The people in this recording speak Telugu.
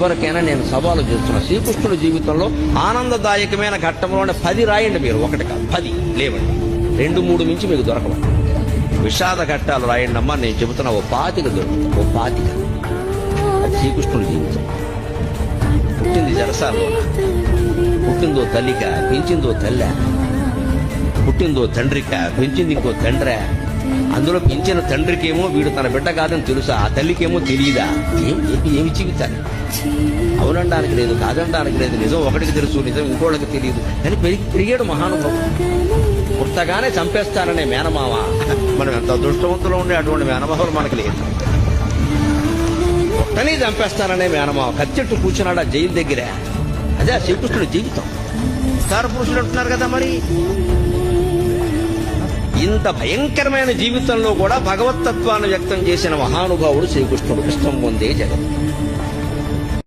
ఎవరికైనా నేను సవాలు చేస్తున్నా, శ్రీకృష్ణుడి జీవితంలో ఆనందదాయకమైన ఘట్టంలోనే 10 రాయండి మీరు, 1 కాదు 10 లేవండి, 2-3 మించి మీకు దొరకవు. విషాద ఘట్టాలు రాయండి అమ్మా, నేను చెబుతున్నా ఓ 25 దొరుకుతుంది, ఓ 25. అది శ్రీకృష్ణుడి జీవితం. పుట్టింది జరసాల్లో, పుట్టిందో తల్లిక, పెంచిందో తల్లె, పుట్టిందో తండ్రిక, పెంచింది ఇంకో తండ్రే. అందులో పెంచిన తండ్రికేమో వీడు తన బిడ్డ కాదని తెలుసా, ఆ తల్లికేమో తెలియదా? ఏమి జీవితాన్ని అవునడానికి లేదు, కాదనడానికి లేదు. నిజం ఒకటికి తెలుసు, నిజం ఇంకోళ్ళకి తెలియదు. కానీ పెరిగాడు మహానుభావుడు. పుట్టగానే చంపేస్తాననే మేనమావ. మనం ఎంత అదృష్టవంతులు ఉండే అటువంటి మేనమావలు మనకి లేదు. పుట్టని చంపేస్తాననే మేనమావ కత్తెట్టు కూర్చున్నాడు ఆ జైలు దగ్గరే. అదే శ్రీకృష్ణుడి జీవితం. అవతార పురుషుడు అంటున్నారు కదా, మరి ఇంత భయంకరమైన జీవితంలో కూడా భగవతత్వాన్ని వ్యక్తం చేసిన మహానుభావుడు శ్రీకృష్ణుడు. కృష్ణం పొందే జగత్.